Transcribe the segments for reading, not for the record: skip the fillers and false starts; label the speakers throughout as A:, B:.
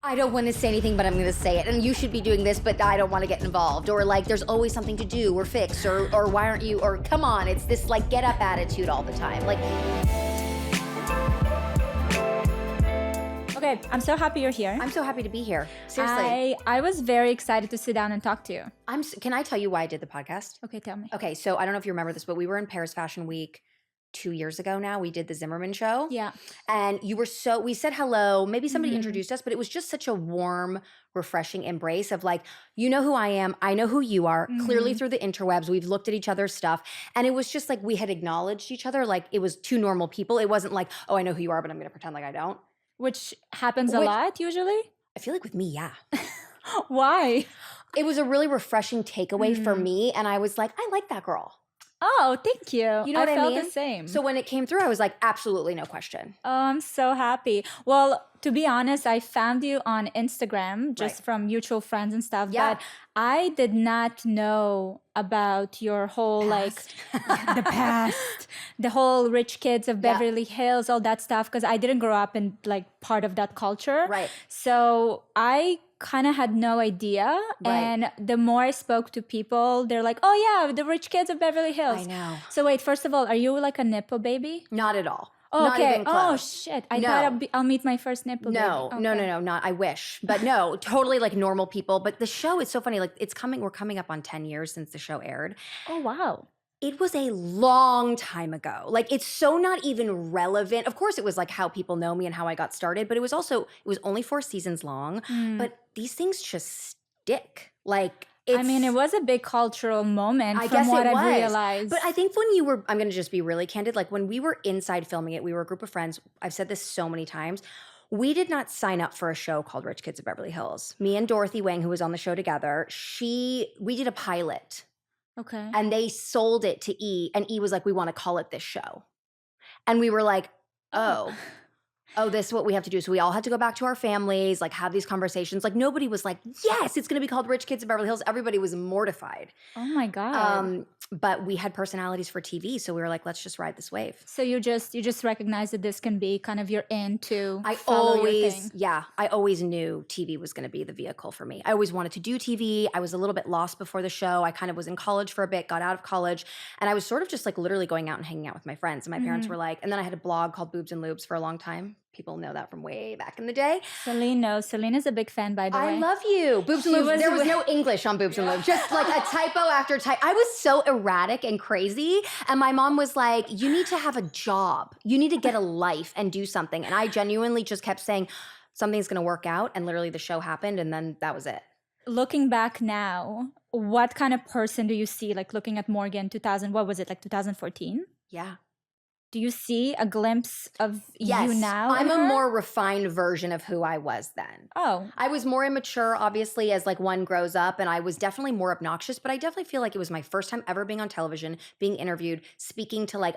A: I don't want to say anything, but I'm going to say it. And you should be doing this, but I don't want to get involved. Or like, there's always something to do or fix, or why aren't you, or come on, it's this like get up attitude all the time. Like,
B: okay, I'm so happy you're here.
A: I'm so happy to be here. Seriously.
B: I was very excited to sit down and talk to you.
A: Can I tell you why I did the podcast?
B: Okay, tell me.
A: Okay, so I don't know if you remember this, but we were in Paris Fashion Week 2 years ago now. We did the Zimmerman show.
B: Yeah.
A: And we said hello, maybe somebody introduced us, but it was just such a warm, refreshing embrace of like, you know who I am, I know who you are, clearly through the interwebs, we've looked at each other's stuff. And it was just like, we had acknowledged each other like it was two normal people. It wasn't like, oh, I know who you are, but I'm gonna pretend like I don't.
B: Which happens a lot usually?
A: I feel like with me, yeah.
B: Why?
A: It was a really refreshing takeaway for me. And I was like, I like that girl.
B: Oh, thank you.
A: You know what I
B: felt
A: mean?
B: the same.
A: So when it came through, I was like, absolutely no question.
B: Oh, I'm so happy. Well, to be honest, I found you on Instagram just from mutual friends and stuff.
A: Yeah.
B: But I did not know about your whole the past, the whole rich kids of Beverly Hills, all that stuff, because I didn't grow up in like part of that culture.
A: Right.
B: So I kind of had no idea.
A: Right.
B: And the more I spoke to people, they're like, oh yeah, the rich kids of Beverly Hills.
A: I know.
B: So wait, first of all, are you like a Nippo baby?
A: Not at all.
B: Oh,
A: Not
B: okay.
A: even close.
B: Oh shit! I thought I'll meet my first nipple.
A: No,
B: baby.
A: no,
B: Okay.
A: not. I wish, but no, totally like normal people. But the show is so funny. Like we're coming up on 10 years since the show aired.
B: Oh wow!
A: It was a long time ago. Like it's so not even relevant. Of course, it was like how people know me and how I got started. But it was only 4 seasons long. But these things just stick. Like.
B: I mean, it was a big cultural moment from what I've realized.
A: But I think I'm going to just be really candid. Like when we were inside filming it, we were a group of friends. I've said this so many times. We did not sign up for a show called Rich Kids of Beverly Hills. Me and Dorothy Wang, who was on the show together, we did a pilot.
B: Okay.
A: And they sold it to E. And E was like, we want to call it this show. And we were like, oh, this is what we have to do. So we all had to go back to our families, like have these conversations. Like nobody was like, yes, it's going to be called Rich Kids of Beverly Hills. Everybody was mortified.
B: Oh my God.
A: But we had personalities for TV. So we were like, let's just ride this wave.
B: So you just recognize that this can be kind of your in to
A: I
B: follow your thing.
A: always knew TV was going to be the vehicle for me. I always wanted to do TV. I was a little bit lost before the show. I kind of was in college for a bit, got out of college. And I was sort of just like literally going out and hanging out with my friends. And my parents were like, and then I had a blog called Boobs and Lubes for a long time. People know that from way back in the day.
B: Celine knows. Celine is a big fan, by the way.
A: I love you. Boobs and Lubes. There was no English on Boobs and Lubes. Just like a typo after typo. I was so erratic and crazy. And my mom was like, you need to have a job. You need to get a life and do something. And I genuinely just kept saying, something's going to work out. And literally the show happened. And then that was it.
B: Looking back now, what kind of person do you see? Like looking at Morgan 2014?
A: Yeah.
B: Do you see a glimpse of
A: Yes,
B: you now?
A: I'm a more refined version of who I was then.
B: Oh.
A: I was more immature, obviously, as like one grows up, and I was definitely more obnoxious, but I definitely feel like it was my first time ever being on television, being interviewed, speaking to like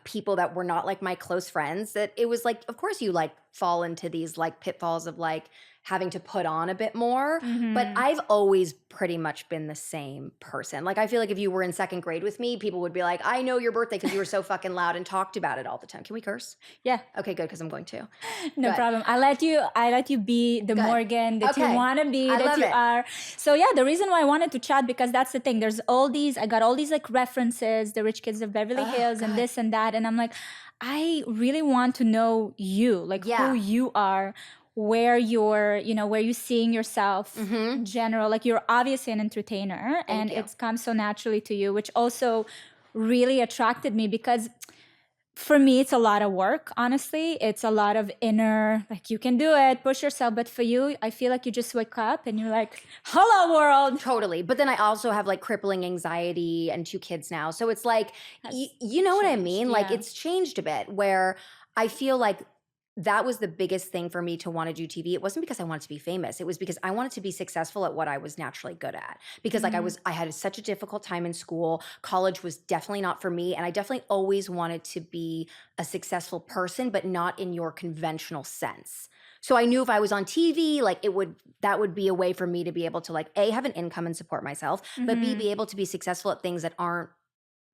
A: people that were not like my close friends, that it was like, of course you like fall into these like pitfalls of like having to put on a bit more. But I've always pretty much been the same person. Like I feel like if you were in second grade with me, people would be like, I know your birthday because you were so fucking loud and talked about it all the time. Can we curse?
B: Yeah.
A: Okay, good, because I'm going to.
B: No problem. I let you be the Morgan that you want to be, that you are. So yeah, the reason why I wanted to chat, because that's the thing. I got all these like references, the Rich Kids of Beverly Hills and this and that. And I'm like, I really want to know you, like who you are, where you're seeing yourself in general. Like you're obviously an entertainer and it's come so naturally to you, which also really attracted me because for me, it's a lot of work, honestly. It's a lot of inner, like you can do it, push yourself. But for you, I feel like you just wake up and you're like, hello world.
A: Totally. But then I also have like crippling anxiety and 2 kids now. So it's like, you know what I mean?
B: Yeah.
A: Like it's changed a bit where I feel like that was the biggest thing for me to want to do TV. It wasn't because I wanted to be famous. It was because I wanted to be successful at what I was naturally good at. Because like I had such a difficult time in school. College was definitely not for me. And I definitely always wanted to be a successful person, but not in your conventional sense. So I knew if I was on TV, like that would be a way for me to be able to like A, have an income and support myself, but B, be able to be successful at things that aren't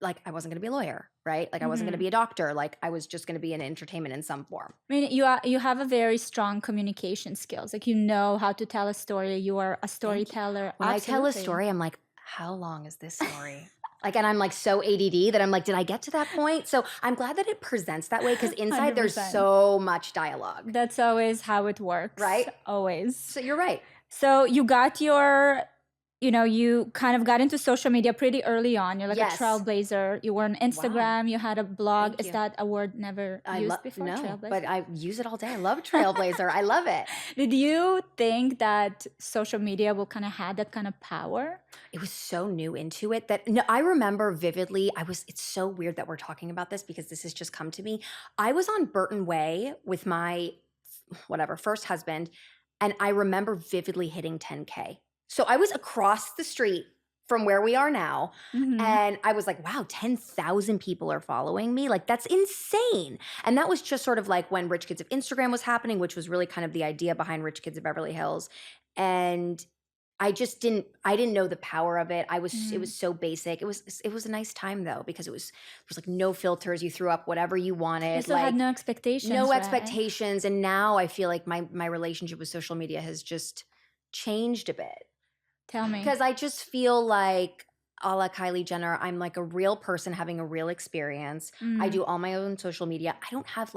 A: like I wasn't going to be a lawyer, right? Like I wasn't going to be a doctor. Like I was just going to be in entertainment in some form.
B: I mean, you have a very strong communication skills. Like you know how to tell a story. You are a storyteller.
A: When I tell a story, I'm like, how long is this story? Like, and I'm like so ADD that I'm like, did I get to that point? So I'm glad that it presents that way because inside
B: 100%.
A: There's so much dialogue.
B: That's always how it works.
A: Right?
B: Always.
A: So you're right.
B: So you got your, you kind of got into social media pretty early on. You're like a trailblazer. You were on Instagram. You had a blog. Is that a word never used before?
A: No,
B: trailblazer?
A: but I use it all day. I love trailblazer. I love it.
B: Did you think that social media will kind of have that kind of power?
A: It was so new into it that no, I remember vividly. It's so weird that we're talking about this because this has just come to me. I was on Burton Way with my first husband, and I remember vividly hitting 10K. So I was across the street from where we are now. And I was like, wow, 10,000 people are following me. Like, that's insane. And that was just sort of like when Rich Kids of Instagram was happening, which was really kind of the idea behind Rich Kids of Beverly Hills. And I didn't know the power of it. It was so basic. It was a nice time though, because there was like no filters. You threw up whatever you wanted.
B: You still had no expectations.
A: No expectations. And now I feel like my relationship with social media has just changed a bit.
B: Tell me.
A: Because I just feel like, a la Kylie Jenner, I'm like a real person having a real experience. I do all my own social media. I don't have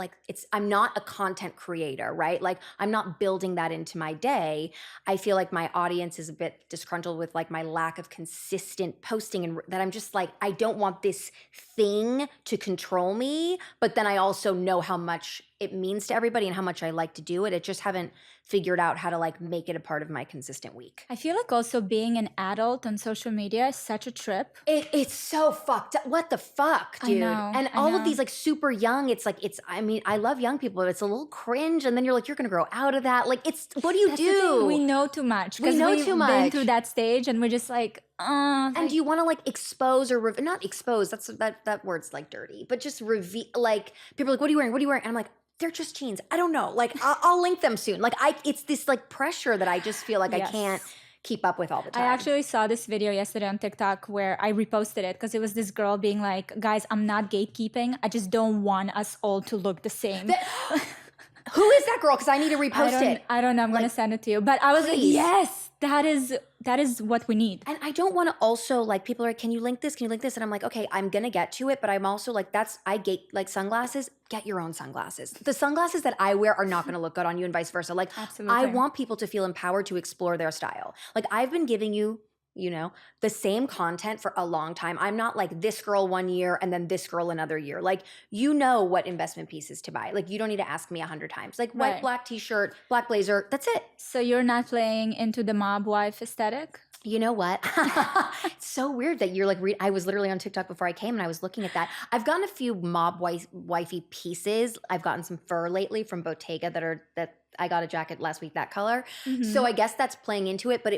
A: I'm not a content creator, right? Like I'm not building that into my day. I feel like my audience is a bit disgruntled with like my lack of consistent posting and that I'm just like, I don't want this thing to control me. But then I also know how much it means to everybody and how much I like to do it. I just haven't figured out how to like make it a part of my consistent week.
B: I feel like also being an adult on social media is such a trip.
A: It's so fucked up. What the fuck, dude? And all of these like super young, I mean, I love young people, but it's a little cringe. And then you're like, you're going to grow out of that. Like what do you do?
B: We know too much.
A: We know too much.
B: Been through that stage and we're just like,
A: and do you want to like expose or not expose? That word's like dirty, but just reveal. Like people are like, what are you wearing? What are you wearing? And I'm like, they're just jeans. I don't know. Like I'll link them soon. Like it's this like pressure that I just feel like I can't keep up with all the time.
B: I actually saw this video yesterday on TikTok where I reposted it because it was this girl being like, guys, I'm not gatekeeping. I just don't want us all to look the same.
A: Who is that girl? Because I need to repost it.
B: I don't know. I'm going to send it to you. But I was like, yes, that is what we need.
A: And I don't want to also like, people are like, can you link this? Can you link this? And I'm like, okay, I'm going to get to it. But I'm also like, I gate like sunglasses. Get your own sunglasses. The sunglasses that I wear are not going to look good on you and vice versa. Like, absolutely. I want people to feel empowered to explore their style. Like I've been giving you, the same content for a long time. I'm not like this girl one year and then this girl another year. Like, what investment pieces to buy. Like, you don't need to ask me 100 times. Like, white, black t-shirt, black blazer, that's it.
B: So you're not playing into the mob wife aesthetic?
A: You know what? It's so weird that you're like, I was literally on TikTok before I came and I was looking at that. I've gotten a few mob wifey pieces. I've gotten some fur lately from Bottega that I got a jacket last week, that color. So I guess that's playing into it, but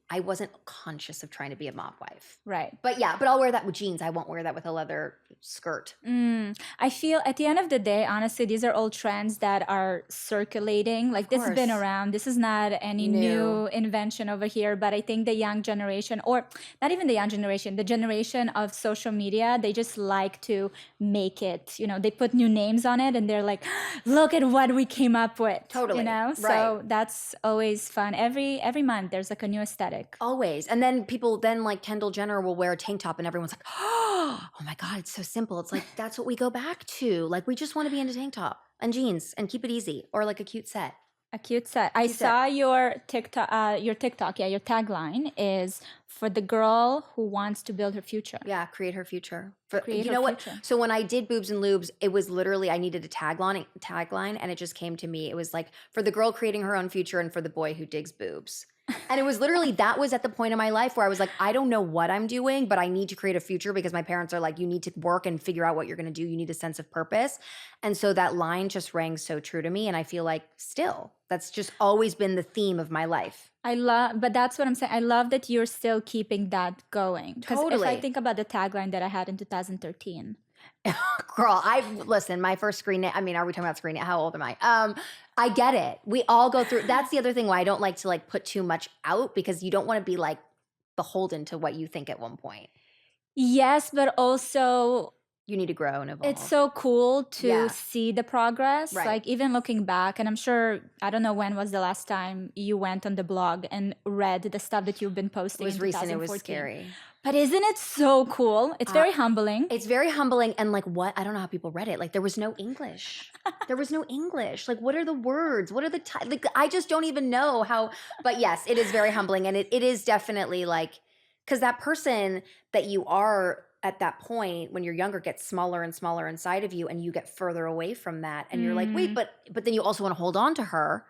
A: I wasn't conscious of trying to be a mob wife.
B: Right.
A: But I'll wear that with jeans. I won't wear that with a leather skirt.
B: I feel at the end of the day, honestly, these are all trends that are circulating. Like this has been around. This is not any new invention over here, but I think the young generation, or not even the young generation, the generation of social media, they just like to make it, they put new names on it and they're like, look at what we came up with.
A: Totally.
B: So that's always fun. Every month there's like a new aesthetic.
A: Always. And then people like Kendall Jenner will wear a tank top and everyone's like, oh my God, it's so simple. It's like, that's what we go back to. Like we just want to be into tank top and jeans and keep it easy, or like a cute set.
B: A cute set. I saw your TikTok. Your tagline is for the girl who wants to build her future.
A: Yeah, create her future. What? So when I did Boobs and Lubes, it was literally I needed a tagline, and it just came to me. It was like for the girl creating her own future and for the boy who digs boobs. And it was literally, that was at the point in my life where I was like, I don't know what I'm doing, but I need to create a future because my parents are like, you need to work and figure out what you're going to do. You need a sense of purpose. And so that line just rang so true to me. And I feel like still, that's just always been the theme of my life.
B: But that's what I'm saying. I love that you're still keeping that going.
A: Totally.
B: If I think about the tagline that I had in 2013.
A: Girl, listen, my first screen name, I mean, are we talking about screen name? How old am I? I get it. We all go through, that's the other thing why I don't like to like put too much out, because you don't want to be like beholden to what you think at one point.
B: Yes, but also
A: You need to grow and evolve.
B: it's so cool to see the progress.
A: Right.
B: Like even looking back, and I'm sure, I don't know when was the last time you went on the blog and read the stuff that you've been posting
A: It was
B: in
A: recent.
B: 2014.
A: It was scary.
B: But isn't it so cool? It's very humbling.
A: It's very humbling. And like, what? I don't know how people read it. Like, there was no English. There was no English. Like, what are the words? What are the like? I just don't even know how. But yes, it is very humbling, and it is definitely like, because that person that you are at that point when you're younger gets smaller and smaller inside of you, and you get further away from that, and you're like, wait, but then you also want to hold on to her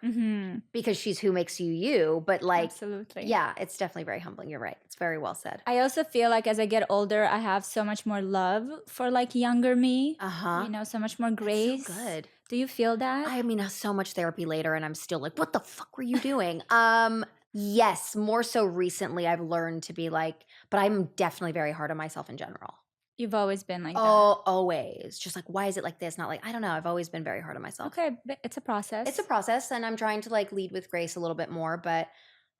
A: because she's who makes you you. But like,
B: absolutely,
A: yeah, it's definitely very humbling. You're right. It's very well said.
B: I also feel like as I get older, I have so much more love for like younger me. You know, so much more grace.
A: That's so good.
B: Do you feel that?
A: I mean, so much therapy later, and I'm still like, what the fuck were you doing? Yes, more so recently, I've learned to be like, but I'm definitely very hard on myself in general.
B: You've always been like that.
A: Oh, always. Just like, why is it like this? Not like, I don't know. I've always been very hard on myself.
B: Okay, but it's a process.
A: It's a process, and I'm trying to like lead with grace a little bit more, but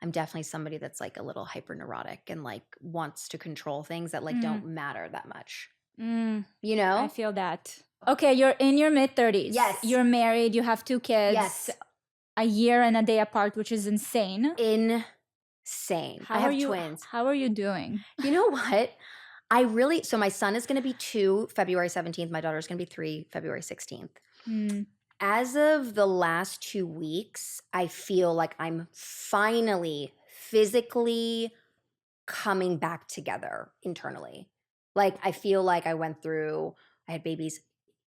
A: I'm definitely somebody that's like a little hyper neurotic and like wants to control things that like don't matter that much. You know?
B: I feel that. Okay, you're in your mid-30s.
A: Yes.
B: You're married, you have 2 kids.
A: Yes.
B: A year and a day apart, which is insane.
A: Insane. I have twins.
B: How are you doing?
A: You know what? So my son is going to be 2 February 17th. My daughter's going to be 3 February 16th. As of the last 2 weeks, I feel like I'm finally physically coming back together internally. Like, I feel like I had babies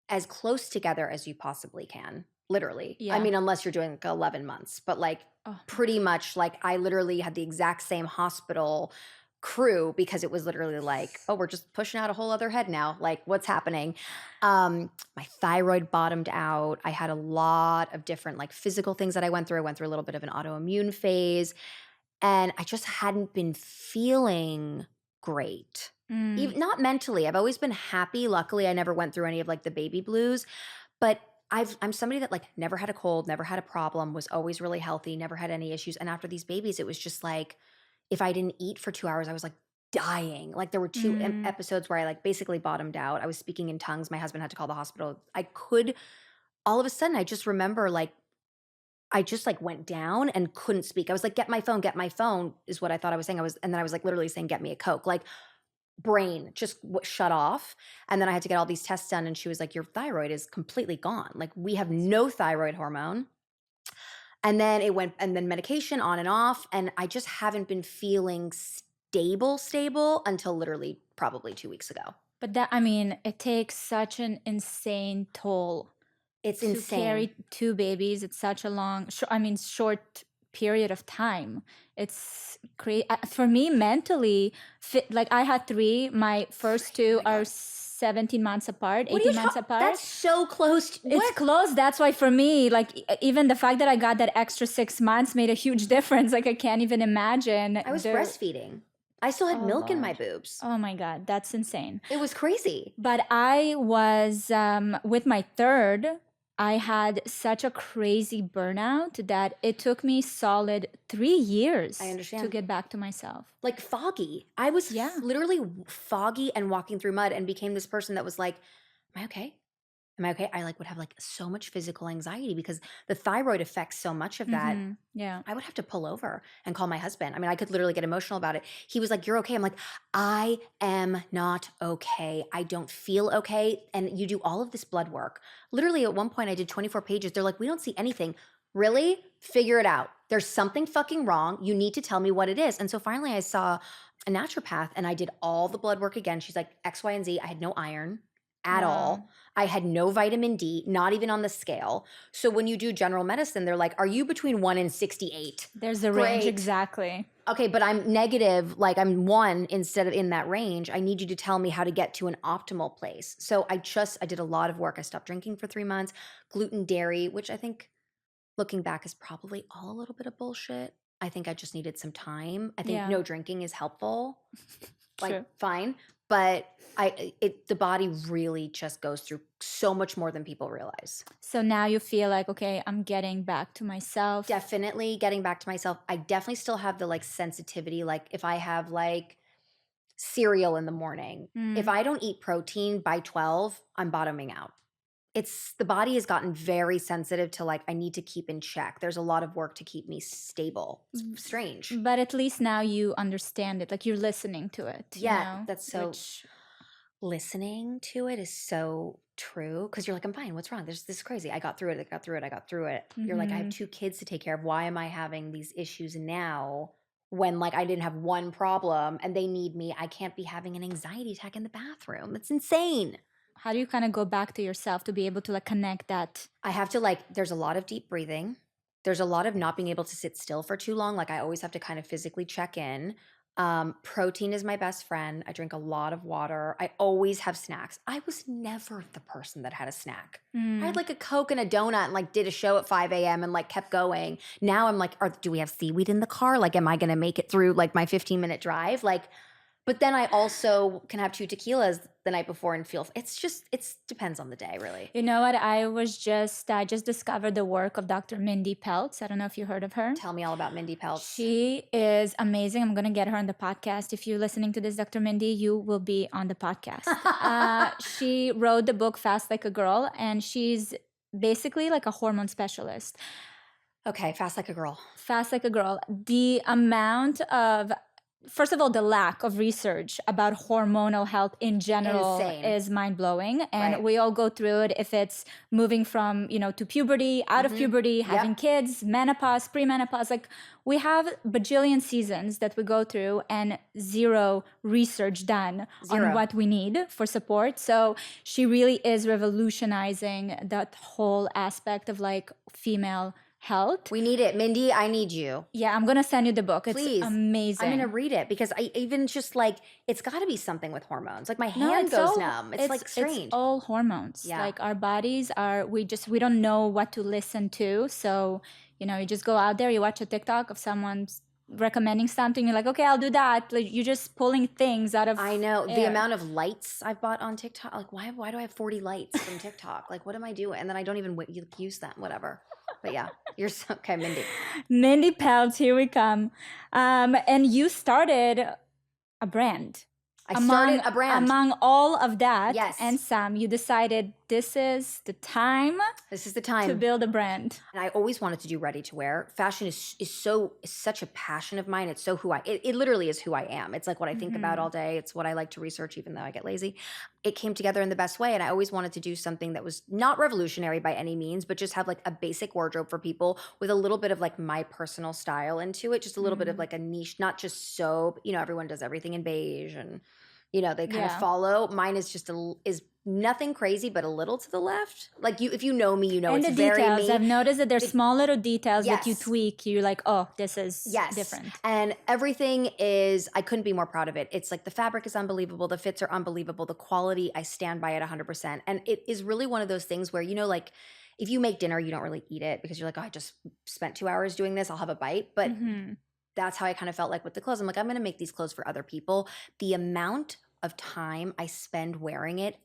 A: as close together as you possibly can. Literally.
B: Yeah.
A: I mean, unless you're doing like 11 months, but like pretty much like I literally had the exact same hospital crew because it was literally like, oh, we're just pushing out a whole other head now. Like, what's happening? My thyroid bottomed out. I had a lot of different like physical things that I went through. I went through a little bit of an autoimmune phase, and I just hadn't been feeling great. Even, not mentally. I've always been happy. Luckily, I never went through any of like the baby blues, but I'm somebody that like never had a cold, never had a problem, was always really healthy, never had any issues. And after these babies, it was just like, if I didn't eat for 2 hours, I was like dying. Like there were 2 episodes where I like basically bottomed out. I was speaking in tongues. My husband had to call the hospital. All of a sudden, I just remember like, I just like went down and couldn't speak. I was like, get my phone is what I thought I was saying. And then I was like literally saying, get me a Coke. Like brain just shut off. And then I had to get all these tests done. And she was like, your thyroid is completely gone. Like we have no thyroid hormone. And then and then medication on and off. And I just haven't been feeling stable until literally probably 2 weeks ago.
B: But that, I mean, it takes such an insane toll.
A: It's
B: to
A: insane.
B: carry 2 babies. It's such a short period of time. It's crazy. For me, mentally, like I had 3. My first 2 are 17 months apart, 18 months apart.
A: That's so close.
B: It's close. That's why for me, like even the fact that I got that extra 6 months made a huge difference. Like I can't even imagine.
A: I was breastfeeding. I still had milk in my boobs.
B: Oh my God, that's insane.
A: It was crazy.
B: But I was, with my 3rd, I had such a crazy burnout that it took me solid 3 years to get back to myself.
A: Like foggy. I was literally foggy and walking through mud, and became this person that was like, am I okay? Am I okay? I like would have like so much physical anxiety because the thyroid affects so much of that.
B: Yeah.
A: I would have to pull over and call my husband. I mean, I could literally get emotional about it. He was like, you're okay. I'm like, I am not okay. I don't feel okay. And you do all of this blood work. Literally at one point I did 24 pages. They're like, we don't see anything. Really? Figure it out. There's something fucking wrong. You need to tell me what it is. And so finally I saw a naturopath and I did all the blood work again. She's like, X, Y, and Z. I had no iron at all. I had no vitamin D, not even on the scale. So when you do general medicine, they're like, are you between 1 and 68?
B: There's a range, exactly.
A: Okay, but I'm negative, like I'm 1 instead of in that range. I need you to tell me how to get to an optimal place. So I did a lot of work. I stopped drinking for 3 months, gluten, dairy, which I think looking back is probably all a little bit of bullshit. I think I just needed some time. I think no drinking is helpful. Like fine. But the body really just goes through so much more than people realize.
B: So now you feel like, okay, I'm getting back to myself.
A: Definitely getting back to myself. I definitely still have the like sensitivity. Like if I have like cereal in the morning. If I don't eat protein by 12, I'm bottoming out. The body has gotten very sensitive to like, I need to keep in check. There's a lot of work to keep me stable. It's strange.
B: But at least now you understand it. Like you're listening to it.
A: Yeah, that's so... Listening to it is so true, because you're like, I'm fine. What's wrong? This is crazy. I got through it. You're like, I have 2 kids to take care of. Why am I having these issues now when like I didn't have one problem and they need me? I can't be having an anxiety attack in the bathroom. That's insane.
B: How do you kind of go back to yourself to be able to like connect that?
A: I have to like, there's a lot of deep breathing. There's a lot of not being able to sit still for too long. Like I always have to kind of physically check in. Protein is my best friend. I drink a lot of water. I always have snacks. I was never the person that had a snack. I had like a Coke and a donut and like did a show at 5 a.m. and like kept going. Now I'm like, do we have seaweed in the car? Like, am I going to make it through like my 15-minute drive? Like, but then I also can have 2 tequilas the night before and feel, it depends on the day, really.
B: You know what? I just discovered the work of Dr. Mindy Peltz. I don't know if you heard of her.
A: Tell me all about Mindy Peltz.
B: She is amazing. I'm going to get her on the podcast. If you're listening to this, Dr. Mindy, you will be on the podcast. She wrote the book Fast Like a Girl, and she's basically like a hormone specialist.
A: Okay, Fast Like a Girl.
B: Fast Like a Girl. The amount of... First of all, the lack of research about hormonal health in general is mind-blowing. And we all go through it, if it's moving from, to puberty, out of puberty, having kids, menopause, premenopause. Like we have bajillion seasons that we go through and zero research done on what we need for support. So she really is revolutionizing that whole aspect of like female health.
A: We need it. Mindy, I need you.
B: Yeah, I'm going to send you the book.
A: Please.
B: It's amazing.
A: I'm going to read it, because I even just like, it's got to be something with hormones. Like my hand goes numb. It's like strange.
B: It's all hormones. Yeah. Like our bodies we don't know what to listen to. So, you just go out there, you watch a TikTok of someone's recommending something, you're like, okay, I'll do that. Like you're just pulling things out of
A: I know
B: air.
A: The amount of lights I've bought on TikTok. Like why do I have 40 lights from TikTok? Like what am I doing? And then I don't even use them, whatever. But yeah, you're so okay, Mindy.
B: Mindy Peltz, here we come. And you started a brand.
A: I started a brand.
B: Among all of that,
A: yes,
B: and some, you decided this is the time.
A: This is the time
B: to build a brand.
A: And I always wanted to do ready to wear. Fashion is such a passion of mine. It's so it literally is who I am. It's like what I think about all day. It's what I like to research, even though I get lazy. It came together in the best way, and I always wanted to do something that was not revolutionary by any means, but just have like a basic wardrobe for people with a little bit of like my personal style into it. Just a little bit of like a niche, not just so everyone does everything in beige and they kind of follow. Mine is just is nothing crazy, but a little to the left. Like if you know me,
B: and
A: it's
B: the
A: very
B: details.
A: me.
B: I've noticed that there's small little details that you tweak. You're like, oh, this is different.
A: And everything is, I couldn't be more proud of it. It's like the fabric is unbelievable. The fits are unbelievable. The quality, I stand by it 100%. And it is really one of those things where, like if you make dinner, you don't really eat it because you're like, oh, I just spent 2 hours doing this. I'll have a bite. But that's how I kind of felt like with the clothes. I'm like, I'm going to make these clothes for other people. The amount of time I spend wearing it,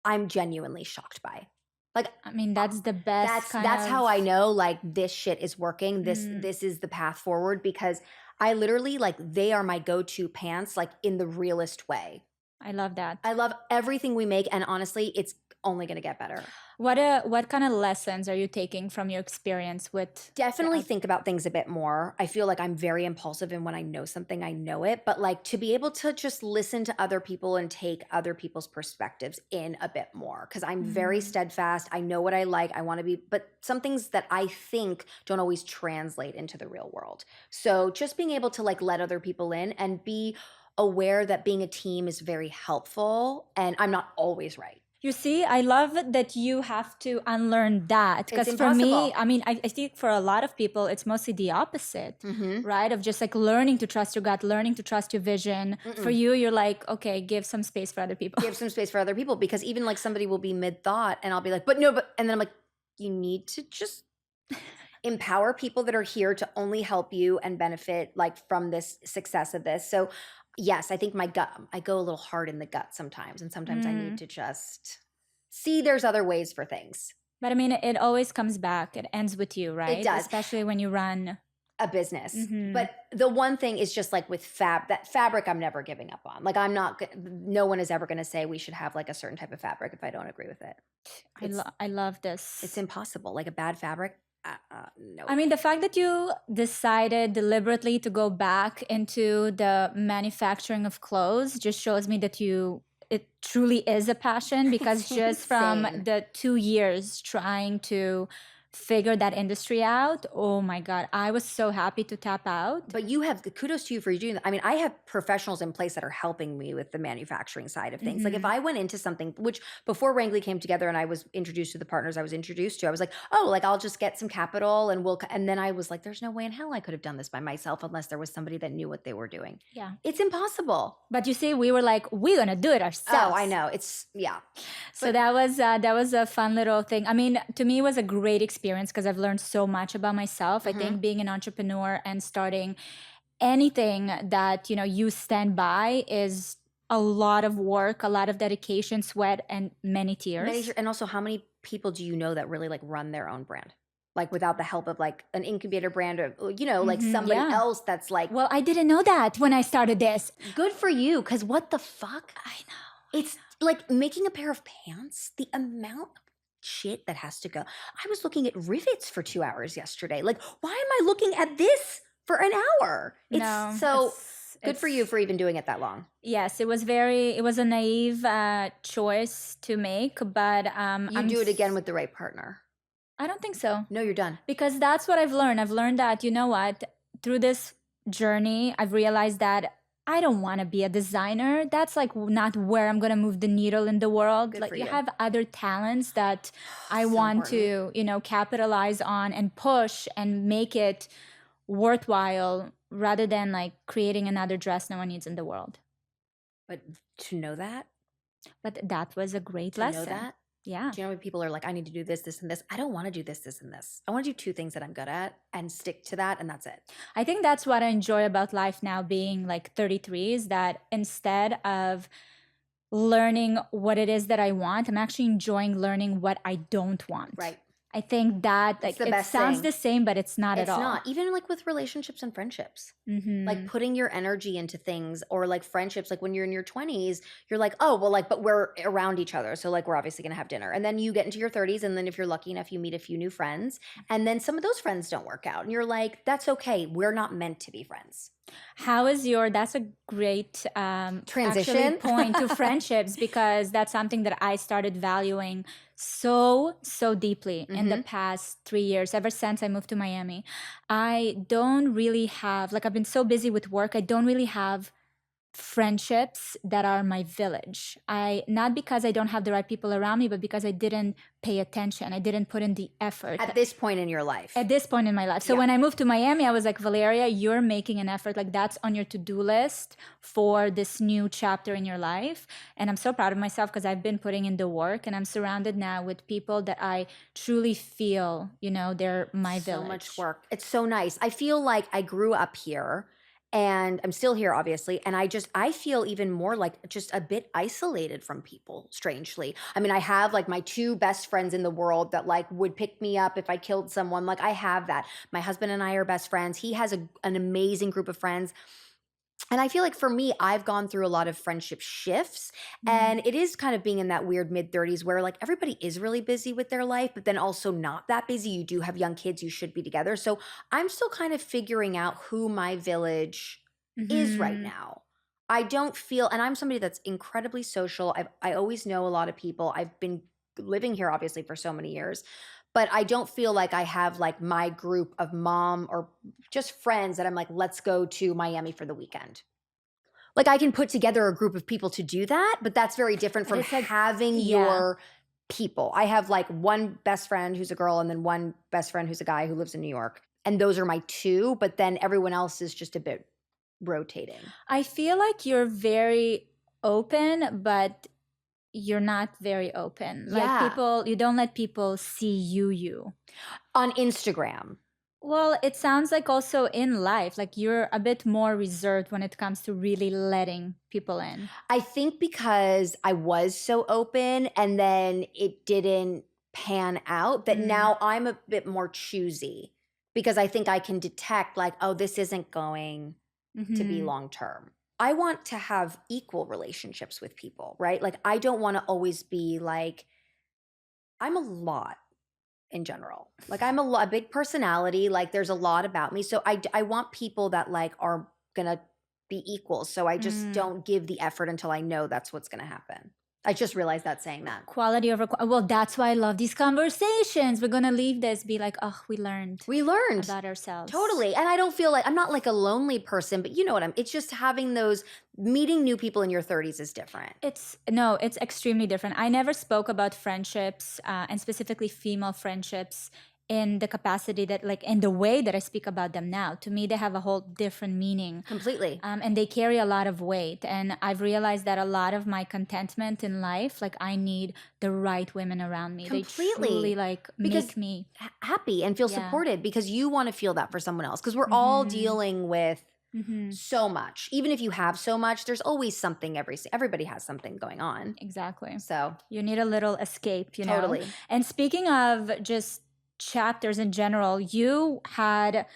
A: I'm genuinely shocked by. Like,
B: I mean, that's the best.
A: That's how I know like this shit is working. This is the path forward, because I literally like, they are my go-to pants, like in the realest way.
B: I love that.
A: I love everything we make, and honestly, it's only going to get better.
B: What kind of lessons are you taking from your experience with?
A: Definitely think about things a bit more. I feel like I'm very impulsive, and when I know something, I know it. But like to be able to just listen to other people and take other people's perspectives in a bit more, because I'm very steadfast. I know what I like. I want to be, but some things that I think don't always translate into the real world. So just being able to like let other people in and be aware that being a team is very helpful, and I'm not always right.
B: You see, I love that you have to unlearn that, because for me, I mean, I think for a lot of people, it's mostly the opposite, right? Of just like learning to trust your gut, learning to trust your vision. For you, you're like, okay, give some space for other people.
A: Give some space for other people, because even like somebody will be mid-thought and I'll be like, and then I'm like, you need to just empower people that are here to only help you and benefit like from this success of this. So yes, I think I go a little hard in the gut sometimes, and sometimes I need to just see there's other ways for things.
B: But I mean, it always comes back. It ends with you, right?
A: It does.
B: Especially when you run
A: a business. But the one thing is just like with that fabric I'm never giving up on. Like no one is ever going to say we should have like a certain type of fabric if I don't agree with it.
B: I love this.
A: It's impossible. Like a bad fabric. No.
B: I mean, the fact that you decided deliberately to go back into the manufacturing of clothes just shows me that it truly is a passion, because just from the 2 years trying to figure that industry out, oh my God, I was so happy to tap out.
A: But kudos to you for doing that. I mean, I have professionals in place that are helping me with the manufacturing side of things. Like if I went into something, which before Renggli came together and I was introduced to the partners I was introduced to, I was like, oh, like I'll just get some capital and then I was like, there's no way in hell I could have done this by myself unless there was somebody that knew what they were doing.
B: Yeah.
A: It's impossible.
B: But you see, we were like, we're going to do it ourselves.
A: Oh, I know.
B: So that was a fun little thing. I mean, to me, it was a great experience because I've learned so much about myself. I think being an entrepreneur and starting anything that, you stand by is a lot of work, a lot of dedication, sweat, and many tears.
A: And also, how many people do you know that really like run their own brand? Like without the help of like an incubator brand or, like somebody else that's like.
B: Well, I didn't know that when I started this.
A: Good for you. Because what the fuck?
B: I know.
A: It's like making a pair of pants, the amount of shit that has to go. I was looking at rivets for 2 hours yesterday. Like, why am I looking at this for an hour? Good for you for even doing it that long.
B: Yes, it was a naive choice to make, but
A: you do it again with the right partner.
B: I don't think so.
A: No, you're done.
B: Because that's what I've learned. I've learned that, through this journey, I've realized that I don't want to be a designer. That's like not where I'm going to move the needle in the world.
A: Good
B: like
A: for
B: you
A: you.
B: Have other talents that I want to, capitalize on and push and make it worthwhile rather than like creating another dress no one needs in the world.
A: But to know that?
B: But that was a great lesson.
A: To know that?
B: Yeah.
A: Do you know when people are like, I need to do this, this, and this? I don't want to do this, this, and this. I want to do 2 things that I'm good at and stick to that, and that's it.
B: I think that's what I enjoy about life now, being like 33, is that instead of learning what it is that I want, I'm actually enjoying learning what I don't want.
A: Right.
B: I think that like it sounds the same, but it's not at all.
A: It's not. Even like with relationships and friendships. Like putting your energy into things, or like friendships, like when you're in your 20s, you're like, oh, well, like, but we're around each other. So like, we're obviously going to have dinner. And then you get into your 30s. And then if you're lucky enough, you meet a few new friends. And then some of those friends don't work out. And you're like, that's okay. We're not meant to be friends.
B: That's a great
A: transition
B: point to friendships, because that's something that I started valuing so deeply in the past 3 years, ever since I moved to Miami. I don't really have, like, I've been so busy with work, I don't really have friendships that are my village. Not because I don't have the right people around me, but because I didn't pay attention. I didn't put in the effort.
A: At this point in your life.
B: At this point in my life. So when I moved to Miami, I was like, Valeria, you're making an effort. Like, that's on your to-do list for this new chapter in your life. And I'm so proud of myself because I've been putting in the work, and I'm surrounded now with people that I truly feel, they're my village.
A: So much work. It's so nice. I feel like I grew up here. And I'm still here, obviously. And I feel even more like just a bit isolated from people, strangely. I mean, I have like my 2 best friends in the world that like would pick me up if I killed someone. Like I have that. My husband and I are best friends. He has an amazing group of friends. And I feel like for me, I've gone through a lot of friendship shifts, and it is kind of being in that weird mid-30s where like everybody is really busy with their life, but then also not that busy. You do have young kids, you should be together. So I'm still kind of figuring out who my village is right now. I don't feel, and I'm somebody that's incredibly social. I always know a lot of people. I've been living here obviously for so many years. But I don't feel like I have like my group of mom or just friends that I'm like, let's go to Miami for the weekend. Like I can put together a group of people to do that, but that's very different from like, having your people. I have like one best friend who's a girl and then one best friend who's a guy who lives in New York. And those are my 2, but then everyone else is just a bit rotating.
B: I feel like you're very open, but you're not very open. Like you don't let people see you.
A: On Instagram.
B: Well, it sounds like also in life, like you're a bit more reserved when it comes to really letting people in.
A: I think because I was so open and then it didn't pan out that now I'm a bit more choosy. because I think I can detect like, oh, this isn't going to be long term. I want to have equal relationships with people, right? Like, I don't want to always be like, I'm a lot in general. Like, I'm a big personality. Like, there's a lot about me. So I want people that like are going to be equal. So I just don't give the effort until I know that's what's going to happen. I just realized that saying that.
B: Quality over well, that's why I love these conversations. We're gonna leave this, be like, oh, we learned about ourselves.
A: Totally. And I don't feel like I'm not like a lonely person, but you know what it's just having those meeting new people in your 30s is different.
B: It's extremely different. I never spoke about friendships and specifically female friendships in the capacity that like in the way that I speak about them now. To me, they have a whole different meaning.
A: Completely.
B: And they carry a lot of weight. And I've realized that a lot of my contentment in life, like I need the right women around me.
A: Completely.
B: They truly like make me
A: happy and feel supported, because you want to feel that for someone else, because we're all dealing with so much. Even if you have so much, there's always something. Everybody has something going on.
B: Exactly.
A: So
B: you need a little escape, you know?
A: Totally.
B: And speaking of just chapters in general, you had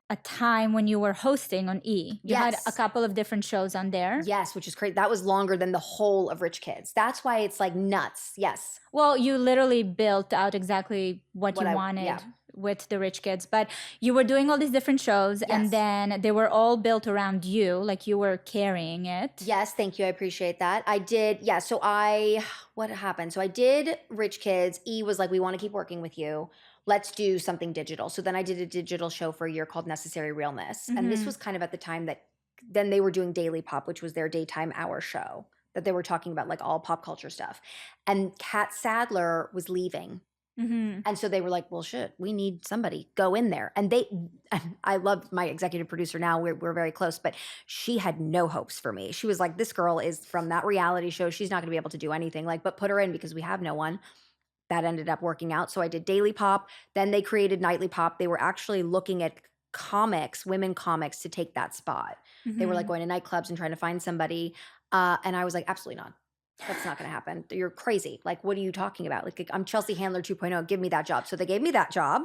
B: a time when you were hosting on E. You had a couple of different shows on there.
A: Yes, which is crazy. That was longer than the whole of Rich Kids. That's why it's like nuts. Yes.
B: Well, you literally built out exactly what you wanted with the Rich Kids, but you were doing all these different shows and then they were all built around you, like you were carrying it.
A: Yes, thank you. I appreciate that. I did. Yeah. So what happened? So I did Rich Kids. E was like, we want to keep working with you. Let's do something digital. So then I did a digital show for a year called Necessary Realness. And this was kind of at the time that then they were doing Daily Pop, which was their daytime hour show that they were talking about like all pop culture stuff. And Kat Sadler was leaving. And so they were like, well, shit, we need somebody, go in there. And I love my executive producer now. We're very close, but she had no hopes for me. She was like, this girl is from that reality show. She's not gonna be able to do anything, like, but put her in because we have no one. That ended up working out. So I did Daily Pop. Then they created Nightly Pop. They were actually looking at comics, women comics, to take that spot. They were like going to nightclubs and trying to find somebody. And I was like, absolutely not. That's not going to happen. You're crazy. Like, what are you talking about? Like, I'm Chelsea Handler 2.0. Give me that job. So they gave me that job.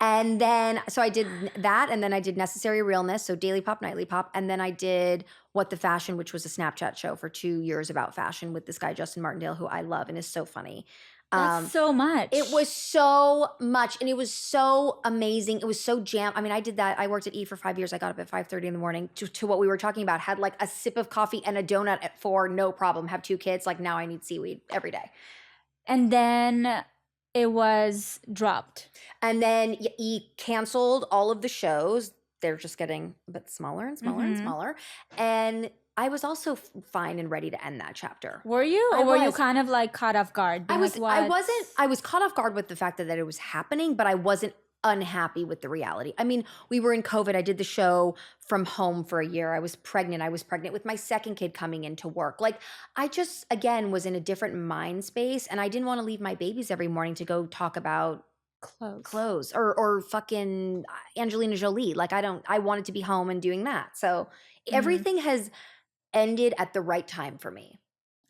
A: And then, so I did that. And then I did Necessary Realness. So Daily Pop, Nightly Pop. And then I did What the Fashion, which was a Snapchat show for 2 years about fashion with this guy, Justin Martindale, who I love and is so funny.
B: That's so much.
A: It was so much, and it was so amazing. It was so I mean, I did that. I worked at E for 5 years. I got up at 5:30 in the morning to what we were talking about. Had like a sip of coffee and a donut at 4, no problem. Have 2 kids. Like, now I need seaweed every day.
B: And then it was dropped.
A: And then E canceled all of the shows. They're just getting a bit smaller and smaller and smaller. And I was also fine and ready to end that chapter.
B: Were you? Or were you kind of like caught off guard?
A: I was caught off guard with the fact that it was happening, but I wasn't unhappy with the reality. I mean, we were in COVID. I did the show from home for a year. I was pregnant. I was pregnant with my second kid coming into work. Like, I just, again, was in a different mind space, and I didn't want to leave my babies every morning to go talk about clothes or fucking Angelina Jolie. Like, I wanted to be home and doing that. So everything has ended at the right time for me.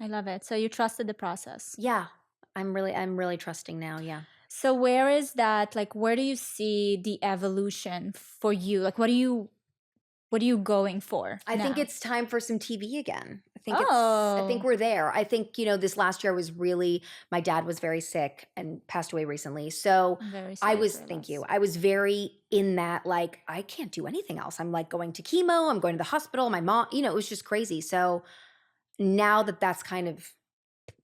B: I love it. So you trusted the process.
A: Yeah. I'm really trusting now. Yeah.
B: So where is that, like, where do you see the evolution for you? Like, what are you going for?
A: I think it's time for some TV again. I think we're there. I think, this last year was really, my dad was very sick and passed away recently. So thank you. I was very in that, like, I can't do anything else. I'm like going to chemo, I'm going to the hospital, my mom, it was just crazy. So now that that's kind of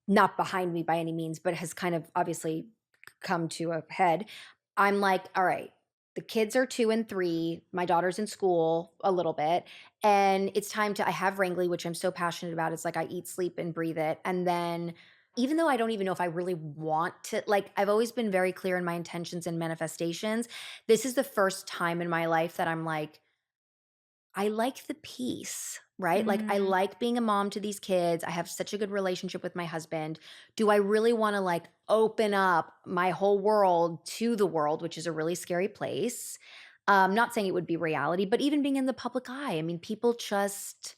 A: not behind me by any means, but has kind of obviously come to a head, I'm like, all right, the kids are 2 and 3. My daughter's in school a little bit. And it's time I have Renggli, which I'm so passionate about. It's like I eat, sleep, and breathe it. And then, even though I don't even know if I really want to, like, I've always been very clear in my intentions and manifestations. This is the first time in my life that I'm like, I like the peace, right? Like, I like being a mom to these kids. I have such a good relationship with my husband. Do I really want to like open up my whole world to the world, which is a really scary place? Not saying it would be reality, but even being in the public eye, I mean, people just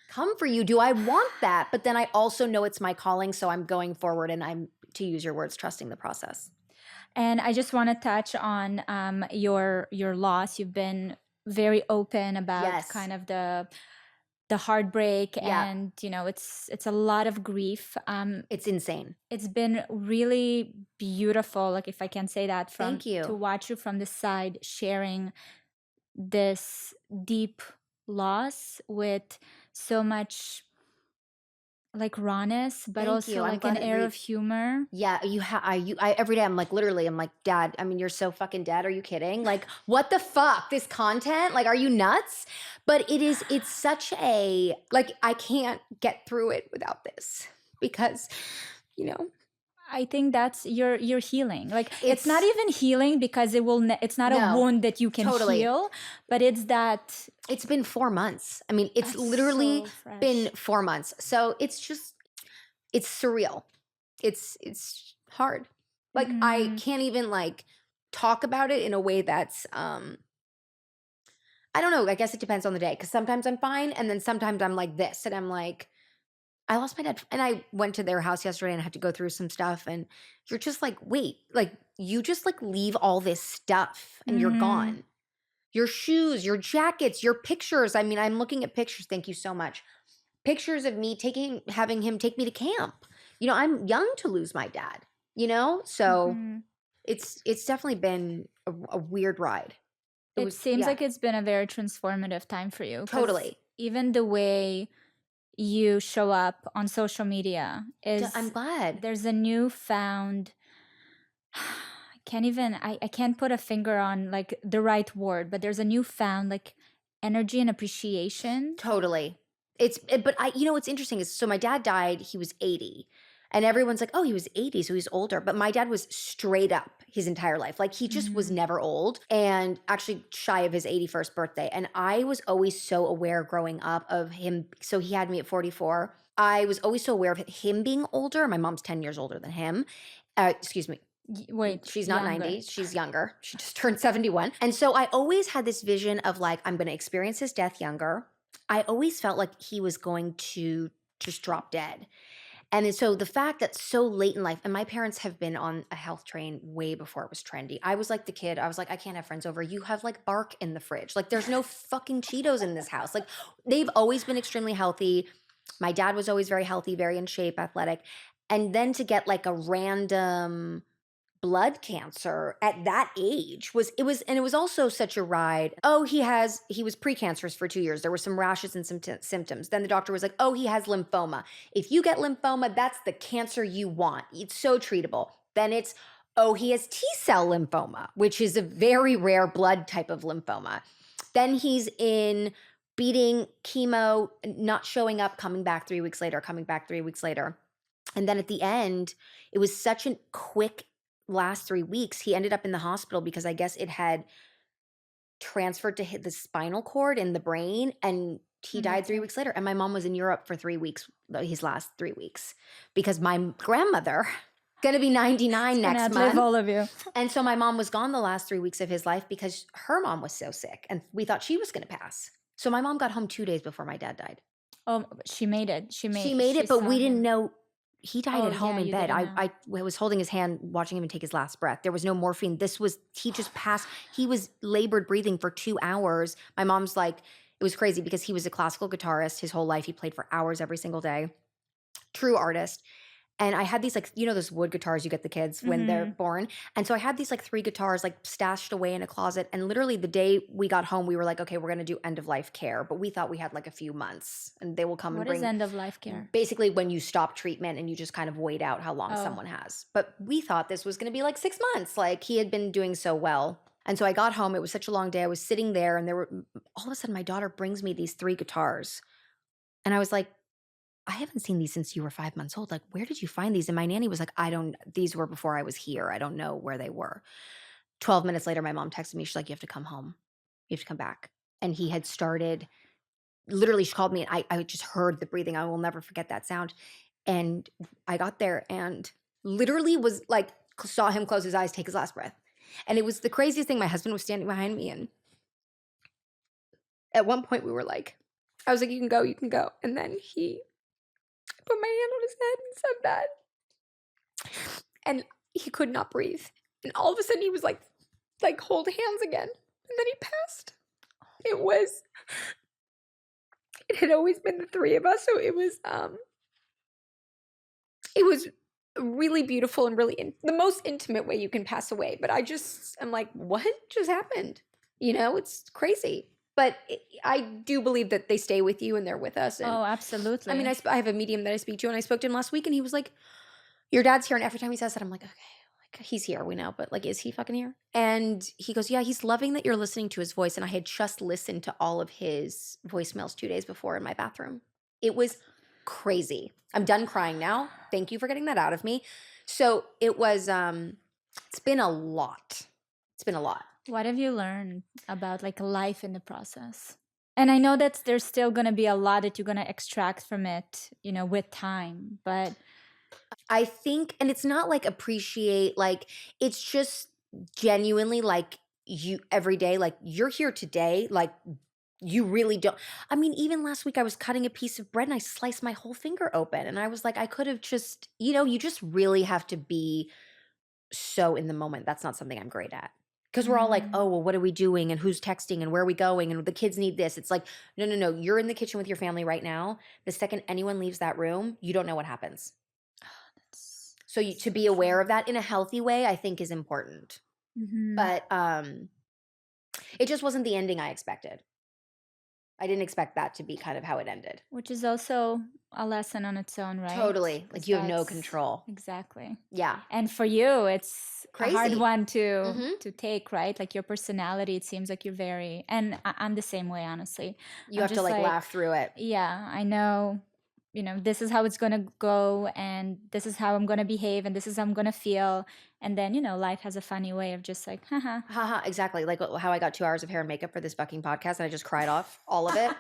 A: come for you. Do I want that? But then I also know it's my calling, so I'm going forward, and I'm, to use your words, trusting the process.
B: And I just want to touch on your loss. You've been very open about kind of the heartbreak, and it's a lot of grief.
A: It's insane.
B: It's been really beautiful, like, if I can say that,
A: Thank you.
B: to watch you from the side sharing this deep loss with so much like rawness, but also like an air of humor.
A: Yeah, I every day I'm like, literally, I'm like, Dad, I mean, you're so fucking dead. Are you kidding? Like, what the fuck? This content? Like, are you nuts? But it's such a, like, I can't get through it without this because,
B: I think that's your healing. Like, it's not even healing because it's not a wound that you can heal, but it's that.
A: It's been 4 months. I mean, it's literally been 4 months. So it's just, it's surreal. It's hard. Like, I can't even like talk about it in a way that's, I don't know. I guess it depends on the day. Because sometimes I'm fine. And then sometimes I'm like this. And I'm like, I lost my dad. And I went to their house yesterday and I had to go through some stuff. And you're just like, wait, like, you just like leave all this stuff and you're gone. Your shoes, your jackets, your pictures. I mean, I'm looking at pictures. Thank you so much. Pictures of me having him take me to camp. I'm young to lose my dad, So it's definitely been a weird ride.
B: It seems like it's been a very transformative time for you.
A: Totally.
B: Even the way you show up on social media
A: I'm glad.
B: There's a newfound, I can't put a finger on like the right word, but there's a newfound like energy and appreciation.
A: Totally. But what's interesting is, so my dad died, he was 80. And everyone's like, oh, he was 80, so he's older. But my dad was straight up his entire life. Like, he just was never old, and actually shy of his 81st birthday. And I was always so aware growing up of him. So he had me at 44. I was always so aware of him being older. My mom's 10 years older than him. Excuse me.
B: Wait,
A: she's not younger. 90. She's younger. She just turned 71. And so I always had this vision of like, I'm going to experience his death younger. I always felt like he was going to just drop dead. And so the fact that so late in life, and my parents have been on a health train way before it was trendy. I was like the kid, I was like, I can't have friends over. You have like bark in the fridge. Like, there's no fucking Cheetos in this house. Like, they've always been extremely healthy. My dad was always very healthy, very in shape, athletic. And then to get like a random blood cancer at that age was also such a ride. Oh, he was precancerous for 2 years. There were some rashes and some symptoms. Then the doctor was like, oh, he has lymphoma. If you get lymphoma, that's the cancer you want. It's so treatable. Then it's, oh, he has T-cell lymphoma, which is a very rare blood type of lymphoma. Then he's in beating chemo, not showing up, coming back 3 weeks later, coming back 3 weeks later. And then at the end, it was such a quick last 3 weeks, he ended up in the hospital because I guess it had transferred to hit the spinal cord in the brain, and he died 3 weeks later. And my mom was in Europe for 3 weeks, his last 3 weeks, because my grandmother, gonna be 99 next month.
B: All of you.
A: And so my mom was gone the last 3 weeks of his life because her mom was so sick, and we thought she was gonna pass. So my mom got home 2 days before my dad died.
B: Oh, she made it. She
A: made it, but we didn't know. He died at home in bed.
B: I
A: was holding his hand, watching him take his last breath. There was no morphine. He just passed. He was labored breathing for 2 hours. My mom's like, it was crazy because he was a classical guitarist his whole life. He played for hours every single day. True artist. And I had these like, those wood guitars you get the kids when they're born. And so I had these like 3 guitars like stashed away in a closet. And literally the day we got home, we were like, okay, we're going to do end of life care. But we thought we had like a few months, and they will come and bring.
B: What is end of life care?
A: Basically when you stop treatment and you just kind of wait out how long someone has. But we thought this was going to be like 6 months. Like, he had been doing so well. And so I got home. It was such a long day. I was sitting there, and all of a sudden my daughter brings me these 3 guitars. And I was like, I haven't seen these since you were 5 months old. Like, where did you find these? And my nanny was like, these were before I was here. I don't know where they were. 12 minutes later, my mom texted me. She's like, you have to come home. You have to come back. And he had started, literally she called me, and I just heard the breathing. I will never forget that sound. And I got there and literally was like, saw him close his eyes, take his last breath. And it was the craziest thing. My husband was standing behind me. And at one point we were like, I was like, you can go, you can go. And then he put my hand on his head and said that. And he could not breathe. And all of a sudden he was like hold hands again. And then he passed. It had always been the three of us. So it was really beautiful and really the most intimate way you can pass away. But I'm like, what just happened? It's crazy. But I do believe that they stay with you and they're with us. And,
B: absolutely.
A: I mean, I have a medium that I speak to, and I spoke to him last week, and he was like, your dad's here. And every time he says that, I'm like, okay, like he's here, we know, but like, is he fucking here? And he goes, yeah, he's loving that you're listening to his voice. And I had just listened to all of his voicemails 2 days before in my bathroom. It was crazy. I'm done crying now. Thank you for getting that out of me. So it was, it's been a lot.
B: What have you learned about like life in the process? And I know that there's still going to be a lot that you're going to extract from it, with time, but
A: I think, and it's not like appreciate, like it's just genuinely like you every day, like you're here today, like you really don't. I mean, even last week I was cutting a piece of bread and I sliced my whole finger open, and I was like, I could have just, you just really have to be so in the moment. That's not something I'm great at. Because we're all like, oh, well, what are we doing? And who's texting? And where are we going? And the kids need this. It's like, no. You're in the kitchen with your family right now. The second anyone leaves that room, you don't know what happens. So to be aware of that in a healthy way, I think is important. But it just wasn't the ending I expected. I didn't expect that to be kind of how it ended.
B: Which is also a lesson on its own, right?
A: Totally. Like you have no control.
B: Exactly.
A: Yeah.
B: And for you, it's
A: crazy.
B: A hard one to take, right? Like your personality, it seems like you're very, and I'm the same way, honestly.
A: You have to like laugh through it.
B: Yeah, I know. This is how it's going to go, and this is how I'm going to behave, and this is how I'm going to feel. And then, life has a funny way of just like, haha.
A: Exactly. Like how I got 2 hours of hair and makeup for this fucking podcast and I just cried off all of it.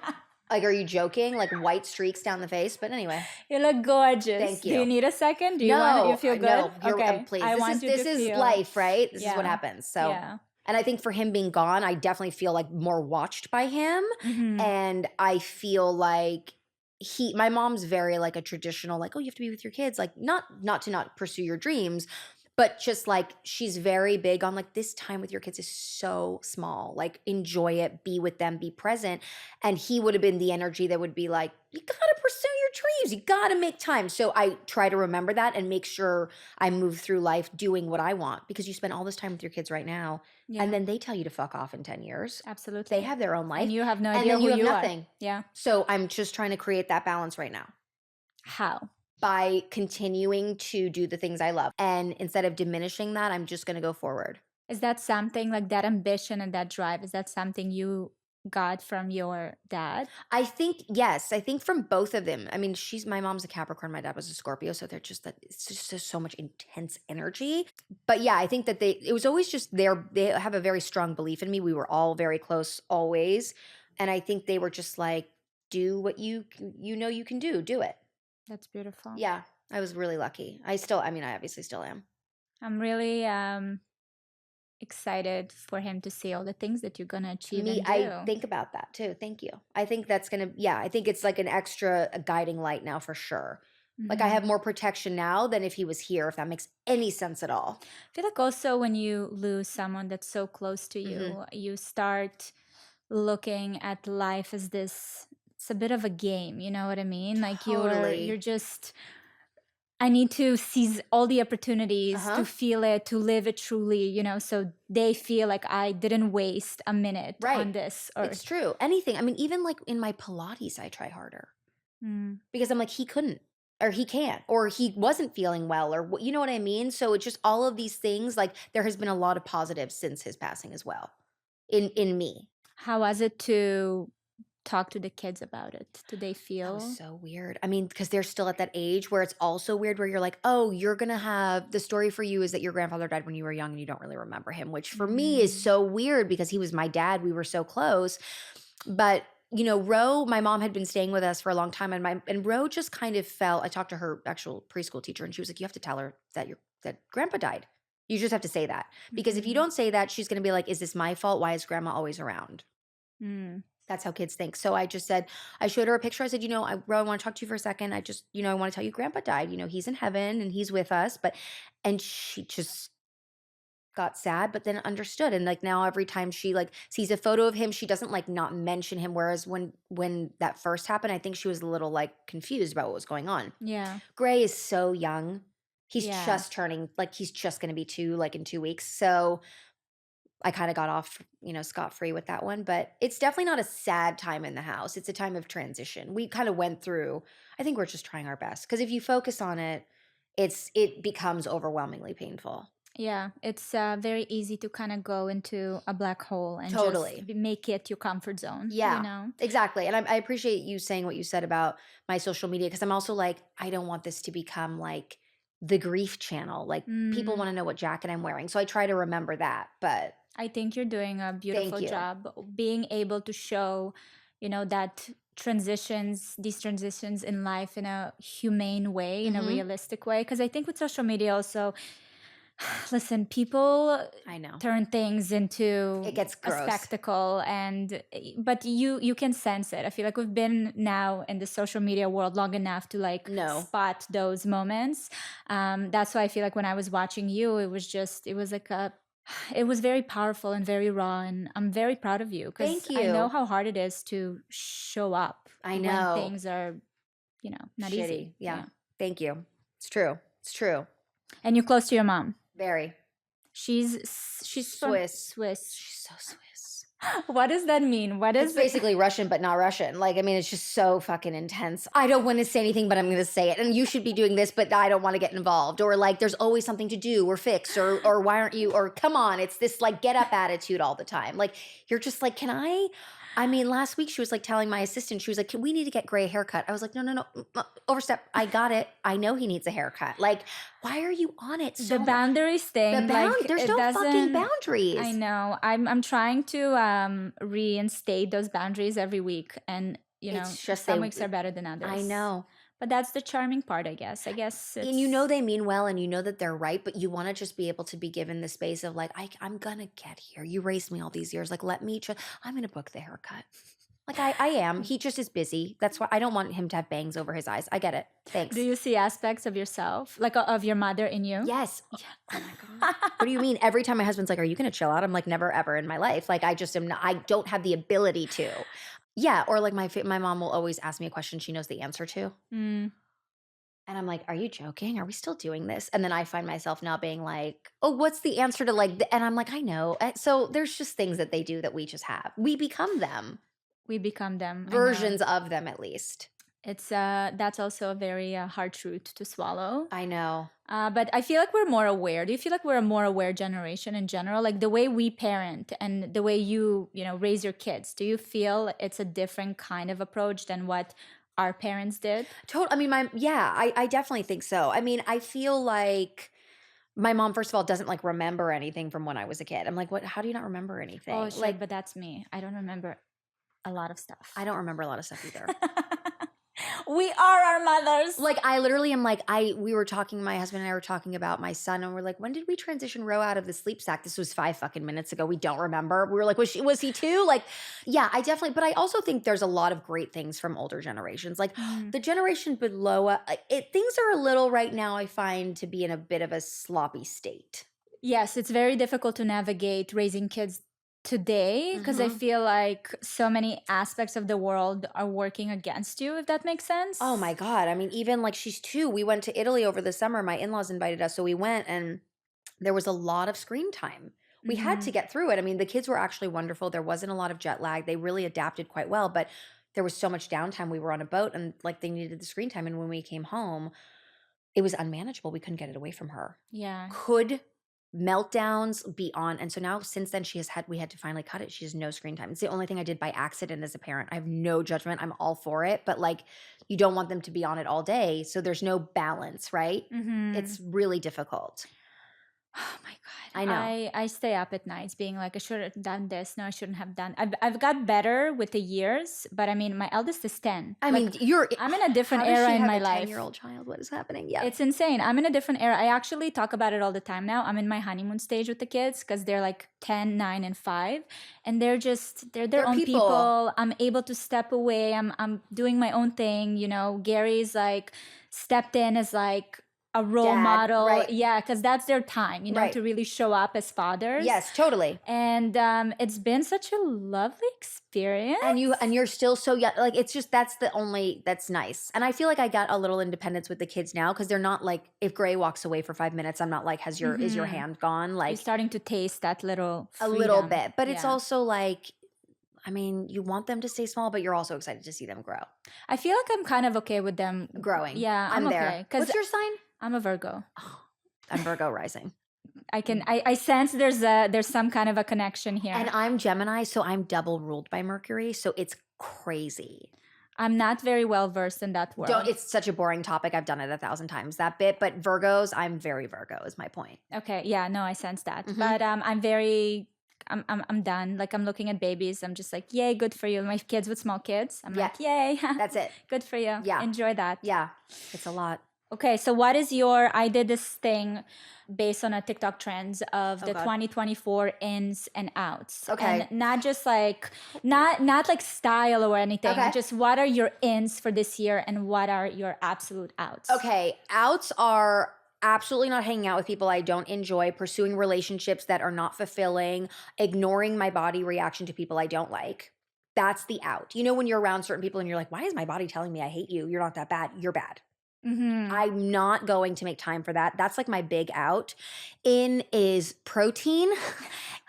A: Like, are you joking? Like white streaks down the face. But anyway.
B: You look gorgeous.
A: Thank you.
B: Do you need a second? Do you feel good?
A: No.
B: Okay.
A: Please. This is life, right? This is what happens. So.
B: Yeah.
A: And I think for him being gone, I definitely feel like more watched by him. And I feel like my mom's very like a traditional, like, oh, you have to be with your kids. Like not to not pursue your dreams, but just like she's very big on like this time with your kids is so small. Like enjoy it, be with them, be present. And he would have been the energy that would be like, you gotta pursue your dreams. You gotta make time. So I try to remember that and make sure I move through life doing what I want, because you spend all this time with your kids right now. Yeah. And then they tell you to fuck off in 10 years.
B: Absolutely.
A: They have their own life.
B: And you have no idea
A: and then
B: who
A: you have
B: are.
A: Nothing.
B: Yeah.
A: So I'm just trying to create that balance right now.
B: How?
A: By continuing to do the things I love. And instead of diminishing that, I'm just going to go forward.
B: Is that something like that ambition and that drive? Is that something you got from your dad? I think, yes. I think from both of them. I mean, my mom's a Capricorn. My dad was a Scorpio. So it's just so much intense energy. But yeah, I think that it was always just they have a very strong belief in me. We were all very close always. And I think they were just like, do what you know you can do it. That's beautiful. Yeah, I was really lucky. I obviously still am. I'm really excited for him to see all the things that you're going to achieve and do. I think about that too. Thank you. I think that's going to, I think it's like an extra guiding light now for sure. Like I have more protection now than if he was here, if that makes any sense at all. I feel like also when you lose someone that's so close to you, you start looking at life as this, it's a bit of a game, you know what I mean? Like totally. You're just, I need to seize all the opportunities to feel it, to live it truly, so they feel like I didn't waste a minute on this earth. It's true. Anything. I mean, even like in my Pilates, I try harder because I'm like, he couldn't, or he can't, or he wasn't feeling well, or you know what I mean? So it's just all of these things, like there has been a lot of positives since his passing as well in me. How was it to talk to the kids about it? Do they feel? That was so weird. I mean, because they're still at that age where it's also weird where you're like, oh, you're going to have, the story for you is that your grandfather died when you were young and you don't really remember him, which for me is so weird because he was my dad. We were so close. But, Ro, my mom had been staying with us for a long time, and Ro just kind of felt, I talked to her actual preschool teacher and she was like, you have to tell her that grandpa died. You just have to say that. Because if you don't say that, she's going to be like, is this my fault? Why is grandma always around? That's how kids think. So I just said, I showed her a picture. I said, Ro, I want to talk to you for a second. I just, I want to tell you grandpa died. He's in heaven and he's with us. And she just
A: got sad, but then understood. And like now every time she like sees a photo of him, she doesn't like not mention him. Whereas when that first happened, I think she was a little like confused about what was going on.
B: Yeah.
A: Gray is so young. He's just turning, like he's just going to be 2 like in 2 weeks. So I kind of got off, scot-free with that one, but it's definitely not a sad time in the house. It's a time of transition. We kind of went through, I think we're just trying our best because if you focus on it, it becomes overwhelmingly painful.
B: Yeah, it's very easy to kind of go into a black hole and
A: Totally.
B: just make it your comfort zone.
A: Yeah, exactly. And I appreciate you saying what you said about my social media because I'm also like, I don't want this to become like the grief channel. Like people want to know what jacket I'm wearing. So I try to remember that, but
B: I think you're doing a beautiful job being able to show, that these transitions in life in a humane way, in a realistic way. Because I think with social media also, listen, people turn things into
A: it gets gross.
B: A spectacle, but you can sense it. I feel like we've been now in the social media world long enough to like spot those moments. That's why I feel like when I was watching you, it was very powerful and very raw, and I'm very proud of you because I know how hard it is to show up.
A: I know
B: when things are, not
A: shitty.
B: Easy.
A: Yeah. Thank you. It's true.
B: And you're close to your mom.
A: Very.
B: She's
A: Swiss.
B: She's
A: so Swiss.
B: What does that mean? It's
A: basically Russian, but not Russian. Like, I mean, it's just so fucking intense. I don't want to say anything, but I'm going to say it. And you should be doing this, but I don't want to get involved. Or like, there's always something to do or fix or why aren't you? Or come on, it's this like get up attitude all the time. Like, you're just like, I mean, last week she was like telling my assistant, she was like, we need to get Gray a haircut. I was like, no, overstep. I got it. I know he needs a haircut. Like, why are you on it?
B: The boundaries thing.
A: There's no fucking boundaries.
B: I know. I'm trying to reinstate those boundaries every week. And,
A: it's just
B: some weeks are better than others.
A: I know.
B: But that's the charming part, I guess.
A: And they mean well and you know that they're right, but you want to just be able to be given the space of like, I'm going to get here. You raised me all these years. Like, let me I'm going to book the haircut. Like I am. He just is busy. That's why I don't want him to have bangs over his eyes. I get it. Thanks.
B: Do you see aspects of yourself, like of your mother in you?
A: Yes. Yeah. Oh my God. What do you mean? Every time my husband's like, are you going to chill out? I'm like, never, ever in my life. Like, I just am not, I don't have the ability to. Yeah, or like my mom will always ask me a question she knows the answer to. And I'm like, are you joking? Are we still doing this? And then I find myself now being like, oh, what's the answer to like, and I'm like, I know. So there's just things that they do that we just have. We become them. Versions of them, at least.
B: It's that's also a very hard truth to swallow.
A: I know.
B: But I feel like we're more aware. Do you feel like we're a more aware generation in general? Like the way we parent and the way you raise your kids, do you feel it's a different kind of approach than what our parents did?
A: I mean, I definitely think so. I mean, I feel like my mom, first of all, doesn't like remember anything from when I was a kid. I'm like, what? How do you not remember anything?
B: Oh, shit, but that's me. I don't remember a lot of stuff.
A: I don't remember a lot of stuff either.
B: We are our mothers.
A: Like, I literally am like, we were talking, my husband and I were talking about my son, and we're like, when did we transition Ro out of the sleep sack? This was 5 fucking minutes ago. We don't remember. We were like, was he 2? Like, yeah, I definitely, but I also think there's a lot of great things from older generations. Like, the generation below, things are a little right now, I find, to be in a bit of a sloppy state.
B: Yes, it's very difficult to navigate raising kids today because I feel like so many aspects of the world are working against you, if that makes sense.
A: Oh my God. I mean, even like she's 2. We went to Italy over the summer. My in-laws invited us. So we went and there was a lot of screen time. We had to get through it. I mean, the kids were actually wonderful. There wasn't a lot of jet lag. They really adapted quite well, but there was so much downtime. We were on a boat and like they needed the screen time. And when we came home, it was unmanageable. We couldn't get it away from her.
B: Yeah.
A: Meltdowns beyond. And so now since then we had to finally cut it. She has no screen time. It's the only thing I did by accident as a parent. I have no judgment. I'm all for it. But like, you don't want them to be on it all day. So there's no balance, right? It's really difficult.
B: Oh my God.
A: I know.
B: I stay up at nights being like, I should have done this. No, I shouldn't have done. I've got better with the years, but I mean, my eldest is 10.
A: I mean,
B: I'm in a different era in my life.
A: 10-year-old child. What is happening? Yeah.
B: It's insane. I'm in a different era. I actually talk about it all the time now. I'm in my honeymoon stage with the kids because they're like 10, 9, and 5. And they're their own people. I'm able to step away. I'm doing my own thing. Gary's like stepped in as like a role model.
A: Right.
B: Yeah, because that's their time, to really show up as fathers.
A: Yes, totally.
B: And it's been such a lovely experience.
A: And you're still so young. Like, it's just, that's nice. And I feel like I got a little independence with the kids now, because they're not like, if Gray walks away for 5 minutes, I'm not like, is your hand gone? Like,
B: you're starting to taste that little freedom.
A: A little bit. But it's also like, I mean, you want them to stay small, but you're also excited to see them grow.
B: I feel like I'm kind of okay with them
A: growing.
B: Yeah, I'm
A: there.
B: Okay,
A: what's your sign?
B: I'm a Virgo.
A: Oh, I'm Virgo rising.
B: I sense there's some kind of a connection here.
A: And I'm Gemini, so I'm double ruled by Mercury, so it's crazy.
B: I'm not very well versed in that world.
A: It's such a boring topic. I've done it 1,000 times, that bit. But Virgos, I'm very Virgo is my point.
B: Okay, yeah, no, I sense that. But I'm done. Like, I'm looking at babies. I'm just like, yay, good for you. My kids with small kids. I'm like, yay.
A: That's it.
B: Good for you.
A: Yeah.
B: Enjoy that.
A: Yeah. It's a lot.
B: Okay, so what is I did this thing based on a TikTok trends of the 2024 ins and outs.
A: Okay.
B: And not just like, not like style or anything.
A: Okay.
B: Just what are your ins for this year and what are your absolute outs?
A: Okay. Outs are absolutely not hanging out with people I don't enjoy, pursuing relationships that are not fulfilling, ignoring my body reaction to people I don't like. That's the out. When you're around certain people and you're like, why is my body telling me I hate you? You're not that bad. You're bad. I'm not going to make time for that. That's like my big out. In is protein,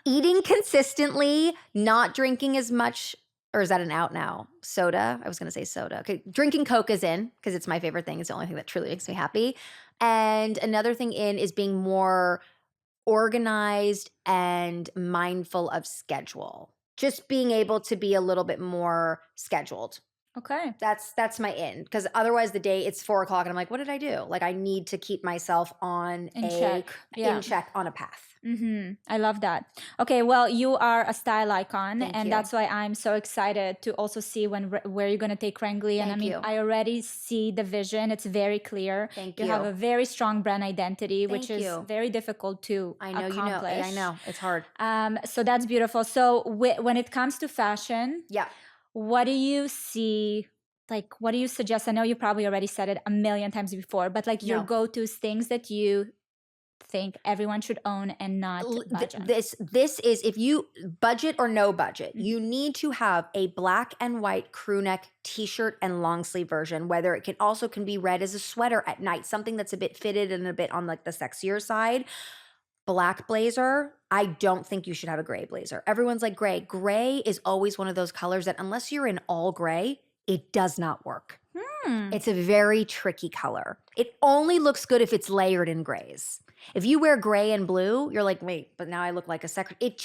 A: eating consistently, not drinking as much. Or is that an out now? Soda? I was going to say soda. Okay, drinking Coke is in, because it's my favorite thing. It's the only thing that truly makes me happy. And another thing in is being more organized and mindful of schedule. Just being able to be a little bit more scheduled.
B: Okay.
A: That's my in, because otherwise the day it's 4 o'clock and I'm like, what did I do? Like, I need to keep myself on in check on a path.
B: I love that. Okay, well, you are a style icon.
A: Thank
B: and
A: you.
B: That's why I'm so excited to also see where you're going to take Renggli. And I already see the vision. It's very clear.
A: Thank you.
B: You have a very strong brand identity, which is very difficult to accomplish.
A: I know. It's hard.
B: So that's beautiful. So when it comes to fashion, what do you see? Like, what do you suggest? I know you probably already said it a million times before, but like your go-tos, things that you think everyone should own and not budget.
A: This is, if you budget or no budget, you need to have a black and white crew neck t-shirt and long sleeve version, whether it can be read as a sweater at night, something that's a bit fitted and a bit on like the sexier side. Black blazer. I don't think you should have a gray blazer. Everyone's like gray. Gray is always one of those colors that unless you're in all gray, it does not work. It's a very tricky color. It only looks good if it's layered in grays. If you wear gray and blue, you're like, wait, but now I look like a secretary.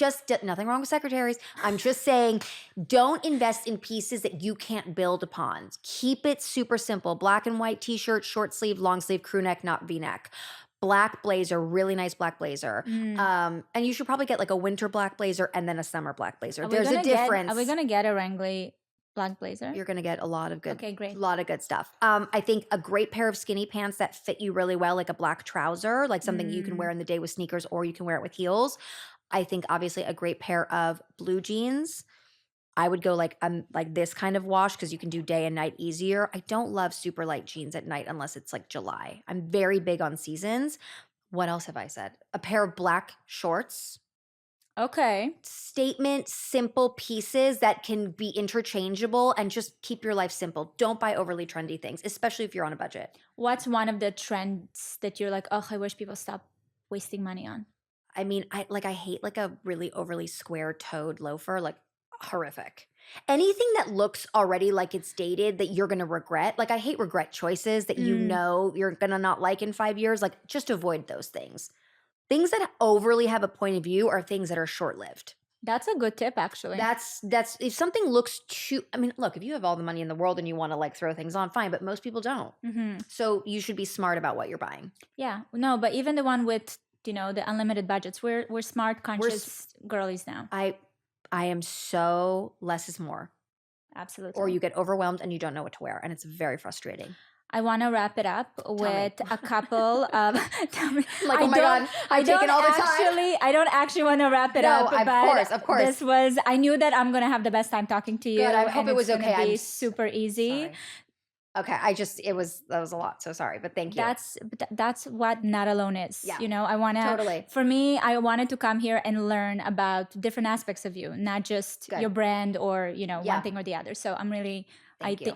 A: Nothing wrong with secretaries. I'm just saying, don't invest in pieces that you can't build upon. Keep it super simple. Black and white t-shirt, short sleeve, long sleeve, crew neck, not V-neck. Black blazer, really nice black blazer. And you should probably get like a winter black blazer and then a summer black blazer. There's a difference.
B: Are we going to get a Renggli black blazer?
A: You're going to get a lot of good.
B: Okay, great.
A: A lot of good stuff. I think a great pair of skinny pants that fit you really well, like a black trouser, like something you can wear in the day with sneakers, or you can wear it with heels. I think obviously a great pair of blue jeans. I would go like this kind of wash, because you can do day and night easier. I don't love super light jeans at night unless it's like July. I'm very big on seasons. What else have I said? A pair of black shorts.
B: Okay.
A: Statement, simple pieces that can be interchangeable, and just keep your life simple. Don't buy overly trendy things, especially if you're on a budget.
B: What's one of the trends that you're like, oh, I wish people stop wasting money on?
A: I mean, I hate like a really overly square-toed loafer, like horrific. Anything that looks already like it's dated that you're going to regret. Like, I hate regret choices that you're going to not like in 5 years. Like, just avoid those things. Things that overly have a point of view are things that are short-lived.
B: That's a good tip, actually.
A: That's if something looks too, I mean, look, if you have all the money in the world and you want to like throw things on, fine, but most people don't. So you should be smart about what you're buying.
B: Yeah. No, but even the one with, the unlimited budgets, we're smart, conscious girlies now.
A: I am so less is more.
B: Absolutely.
A: Or you get overwhelmed and you don't know what to wear, and it's very frustrating.
B: I want to wrap it up with a couple of.
A: Like, oh my God, I'm taking all the time.
B: I don't actually want to wrap it up.
A: Of course.
B: I knew that I'm going to have the best time talking to you.
A: Good, I hope it was okay.
B: It's super easy.
A: Sorry. Okay, that was a lot. So sorry, but thank you.
B: That's what Not Alone is.
A: Yeah.
B: You know,
A: Totally.
B: For me, I wanted to come here and learn about different aspects of you, not just your brand or, one thing or the other. So I'm really,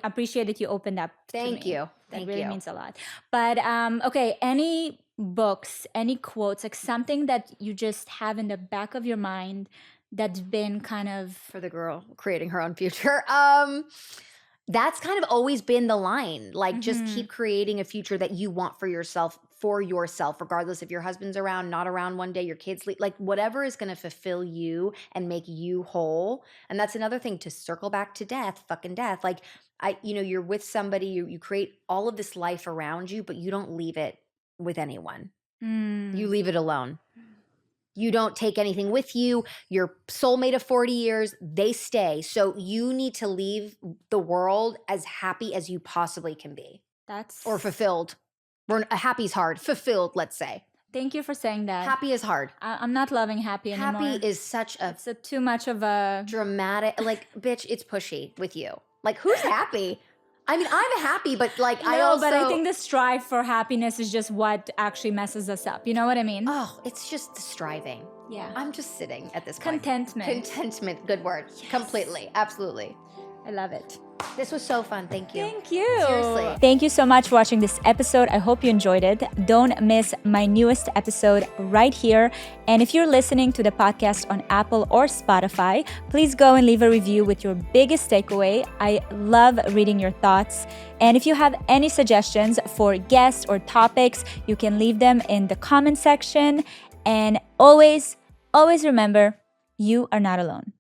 B: appreciate that you opened up to me.
A: Thank you.
B: That really means a lot. But okay, any books, any quotes, like something that you just have in the back of your mind that's been kind of
A: for the girl creating her own future. That's kind of always been the line. Like, just keep creating a future that you want for yourself, regardless if your husband's around, not around one day, your kids leave, like whatever is going to fulfill you and make you whole. And that's another thing, to circle back to fucking death. Like, you're with somebody, you create all of this life around you, but you don't leave it with anyone. You leave it alone. You don't take anything with you. Your soulmate of 40 years, they stay. So you need to leave the world as happy as you possibly can be. Or fulfilled. Happy's hard. Fulfilled, let's say.
B: Thank you for saying that.
A: Happy is hard.
B: I'm not loving happy anymore.
A: Happy is it's
B: too much of a
A: dramatic, like, bitch, it's pushy with you. Like, who's happy? I mean, I'm happy, but like,
B: but I think the strive for happiness is just what actually messes us up. You know what I mean?
A: Oh, it's just the striving.
B: Yeah.
A: I'm just sitting at this point.
B: Contentment.
A: Good word. Yes. Completely. Absolutely.
B: I love it.
A: This was so fun. Thank you.
B: Thank you.
A: Seriously.
B: Thank you so much for watching this episode. I hope you enjoyed it. Don't miss my newest episode right here. And if you're listening to the podcast on Apple or Spotify, please go and leave a review with your biggest takeaway. I love reading your thoughts. And if you have any suggestions for guests or topics, you can leave them in the comment section. And always remember, you are not alone.